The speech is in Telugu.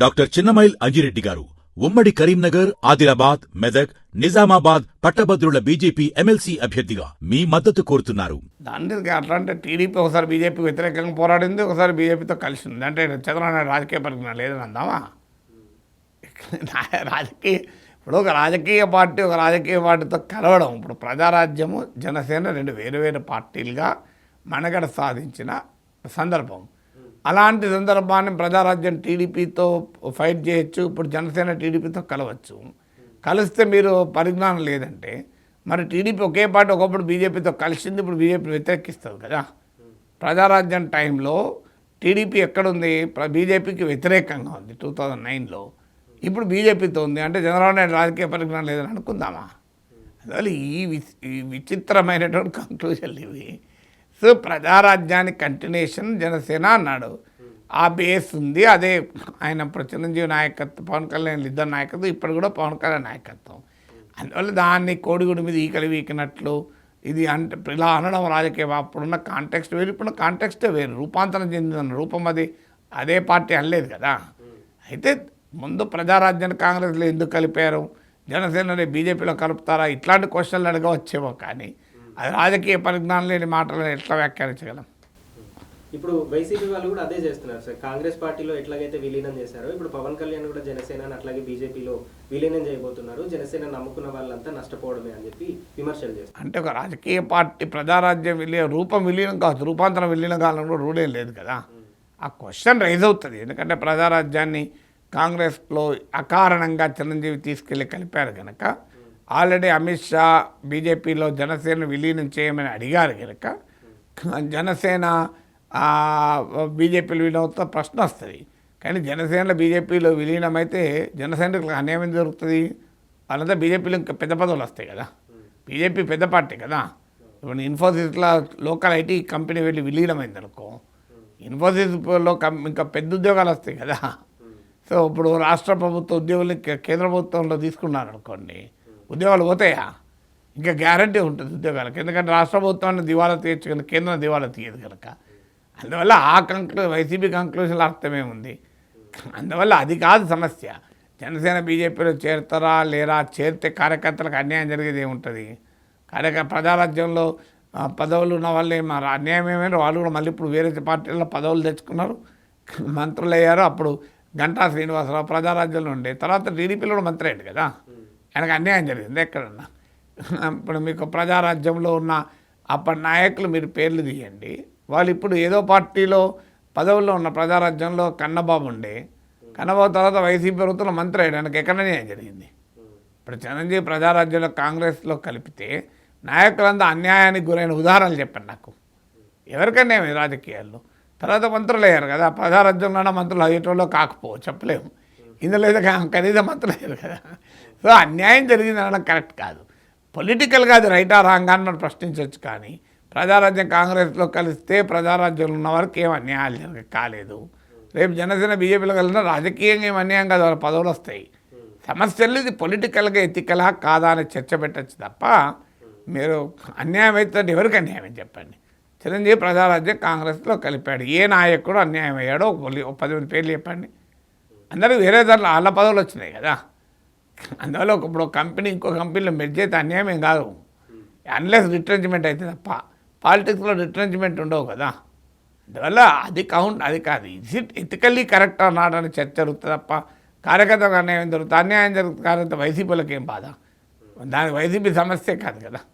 డాక్టర్ చిన్నమైల్ అంజిరెడ్డి గారు ఉమ్మడి కరీంనగర్, ఆదిలాబాద్, మెదక్, నిజామాబాద్ పట్టభద్రుల బీజేపీ ఎమ్మెల్సీ అభ్యర్థిగా మీ మద్దతు కోరుతున్నారు. దానికి అట్లా అంటే టీడీపీ ఒకసారి బీజేపీ వ్యతిరేకంగా పోరాడింది, ఒకసారి బీజేపీతో కలిసి ఉంది. అంటే చంద్రబాబు నాయుడు రాజకీయ పరిజ్ఞానం లేదని అందామా? రాజకీయ ఇప్పుడు ఒక రాజకీయ పార్టీతో కలవడం, ఇప్పుడు ప్రజారాజ్యము జనసేన రెండు వేరు పార్టీలుగా మనుగడ సాధించిన సందర్భం. అలాంటి సందర్భాన్ని ప్రజారాజ్యం టీడీపీతో ఫైట్ చేయొచ్చు, ఇప్పుడు జనసేన టీడీపీతో కలవచ్చు. కలిస్తే మీరు పరిజ్ఞానం లేదంటే మరి టీడీపీ ఒకే పార్టీ ఒకప్పుడు బీజేపీతో కలిసింది, ఇప్పుడు బీజేపీ వ్యతిరేకిస్తుంది కదా. ప్రజారాజ్యం టైంలో టీడీపీ ఎక్కడుంది? బీజేపీకి వ్యతిరేకంగా ఉంది 2009లో. ఇప్పుడు బీజేపీతో ఉంది అంటే చంద్రబాబు నాయుడు రాజకీయ పరిజ్ఞానం లేదని అనుకుందామా? అందువల్ల ఈ విచిత్రమైనటువంటి కంక్లూజన్లు ఇవి. సో ప్రజారాజ్యానికి కంటిన్యూషన్ జనసేన అన్నాడు, ఆ బేస్ ఉంది. అదే ఆయన చిరంజీవి నాయకత్వం, పవన్ కళ్యాణ్ ఇద్దరు నాయకత్వం, ఇప్పుడు కూడా పవన్ కళ్యాణ్ నాయకత్వం. అందువల్ల దాన్ని కోడిగుడి మీద ఈకలు వీకినట్లు ఇది అంటే ఇలా అనడం రాజకీయ అప్పుడున్న కాంటెక్స్ట్ వేరు, ఇప్పుడున్న కాంటెక్స్టే వేరు. రూపాంతరం చెందిన రూపం అదే పార్టీ అనలేదు కదా. అయితే ముందు ప్రజారాజ్యాన్ని కాంగ్రెస్లో ఎందుకు కలిపారు, జనసేనని బీజేపీలో కలుపుతారా, ఇట్లాంటి క్వశ్చన్లు అడగవచ్చేమో. కానీ అది రాజకీయ పరిజ్ఞానం లేని మాటలను ఎట్లా వ్యాఖ్యానించగలం? ఇప్పుడు వైసీపీ వాళ్ళు కూడా అదే చేస్తున్నారు సార్. కాంగ్రెస్ పార్టీలో ఎట్లాగైతే విలీనం చేశారో ఇప్పుడు పవన్ కళ్యాణ్ కూడా జనసేన అట్లాగే బీజేపీలో విలీనం చేయబోతున్నారు. జనసేన నమ్ముకున్న వాళ్ళంతా నష్టపోవడమే అని చెప్పి విమర్శలు చేస్తారు. అంటే ఒక రాజకీయ పార్టీ ప్రజారాజ్యం రూపం విలీనం కావచ్చు, రూపాంతరం విలీనం కావాలని కూడా రూల్ ఏం లేదు కదా. ఆ క్వశ్చన్ రైజ్ అవుతుంది. ఎందుకంటే ప్రజారాజ్యాన్ని కాంగ్రెస్లో అకారణంగా చిరంజీవి తీసుకెళ్ళి కలిపారు కనుక, ఆల్రెడీ అమిత్ షా బీజేపీలో జనసేన విలీనం చేయమని అడిగారు కనుక జనసేన బీజేపీలో విలీనంతో ప్రశ్న వస్తుంది. కానీ జనసేనలో బీజేపీలో విలీనమైతే జనసేనకు అన్యాయం జరుగుతుంది. వాళ్ళంతా బీజేపీలో ఇంకా పెద్ద పదవులు వస్తాయి కదా. బీజేపీ పెద్ద పార్టీ కదా. ఇప్పుడు ఇన్ఫోసిస్లో లోకల్ ఐటీ కంపెనీ వెళ్ళి విలీనమైంది అనుకో, ఇన్ఫోసిస్లో ఇంకా పెద్ద ఉద్యోగాలు వస్తాయి కదా. సో ఇప్పుడు రాష్ట్ర ప్రభుత్వ ఉద్యోగులు కేంద్ర ప్రభుత్వంలో తీసుకున్నారు అనుకోండి, ఉద్యోగాలు పోతాయా? ఇంకా గ్యారంటీ ఉంటుంది ఉద్యోగాలకు. ఎందుకంటే రాష్ట్ర ప్రభుత్వాన్ని దివాలా తీయచ్చు కనుక కేంద్రం దివాలా తీయదు కనుక. అందువల్ల వైసీపీ కంక్లూజన్లో అర్థమేముంది? అందువల్ల అది కాదు సమస్య. జనసేన బీజేపీలో చేరుతారా లేరా, చేరితే కార్యకర్తలకు అన్యాయం జరిగేది ఏముంటుంది? ప్రజారాజ్యంలో పదవులు ఉన్న వాళ్ళే మరి అన్యాయం ఏమైనా వాళ్ళు కూడా మళ్ళీ ఇప్పుడు వేరే పార్టీల్లో పదవులు తెచ్చుకున్నారు, మంత్రులు అయ్యారు. అప్పుడు గంటా శ్రీనివాసరావు ప్రజారాజ్యంలో ఉండే, తర్వాత టీడీపీలో కూడా మంత్రి అయ్యాడు కదా. ఆయనకు అన్యాయం జరిగింది ఎక్కడన్నా? ఇప్పుడు మీకు ప్రజారాజ్యంలో ఉన్న అప్పటి నాయకులు మీరు పేర్లు తీయండి. వాళ్ళు ఇప్పుడు ఏదో పార్టీలో పదవుల్లో ఉన్న ప్రజారాజ్యంలో కన్నబాబు ఉండే, కన్నబాబు తర్వాత వైసీపీ ప్రభుత్వంలో మంత్రి అయ్యాడు. ఆయనకు ఎక్కడ అన్యాయం జరిగింది? ఇప్పుడు చిరంజీవి ప్రజారాజ్యంలో కాంగ్రెస్లో కలిపితే నాయకులంతా అన్యాయానికి గురైన ఉదాహరణలు చెప్పండి నాకు. ఎవరికన్నా రాజకీయాల్లో తర్వాత మంత్రులు అయ్యారు కదా. ప్రజారాజ్యంలోనే మంత్రులు అయ్యేటోళ్ళు కాకపోవచ్చు, చెప్పలేము. ఇందులో అయితే కనీసం మంత్రులు అయ్యారు కదా. సో అన్యాయం జరిగింది అనడం కరెక్ట్ కాదు. పొలిటికల్గా అది రైటా రాంగా అని మనం ప్రశ్నించవచ్చు. కానీ ప్రజారాజ్యం కాంగ్రెస్లో కలిస్తే ప్రజారాజ్యంలో ఉన్న వారికి ఏం అన్యాయాలు కాలేదు. రేపు జనసేన బీజేపీలో కలిసిన రాజకీయంగా ఏం అన్యాయం కాదు, వాళ్ళ పదవులు వస్తాయి. సమస్యలు ఇది పొలిటికల్గా ఎథికలా కాదా అని చర్చ పెట్టచ్చు తప్ప మీరు అన్యాయం అయితే ఎవరికి అన్యాయం చెప్పండి. చిరంజీవి ప్రజారాజ్యం కాంగ్రెస్లో కలిపాడు, ఏ నాయకుడు అన్యాయం అయ్యాడో 10 మంది పేర్లు చెప్పండి. అందరికీ వేరే దాంట్లో వాళ్ళ పదవులు వచ్చినాయి కదా. అందువల్ల ఇప్పుడు కంపెనీ ఇంకో కంపెనీలో మెర్జ్ అయితే అన్యాయం ఏం కాదు, అన్లెస్ రిట్రెంచ్మెంట్ అయితే తప్ప. పాలిటిక్స్లో రిట్రెంచ్మెంట్ ఉండవు కదా. అందువల్ల అది కాదు. Is it ethically correct or not అని చర్చ జరుగుతుంది తప్ప కార్యకర్తకు అన్యాయం జరుగుతుంది. అన్యాయం జరుగుతుంది కార్యకర్త వైసీపీలకు ఏం బాధ? దానికి వైసీపీ సమస్య కాదు కదా.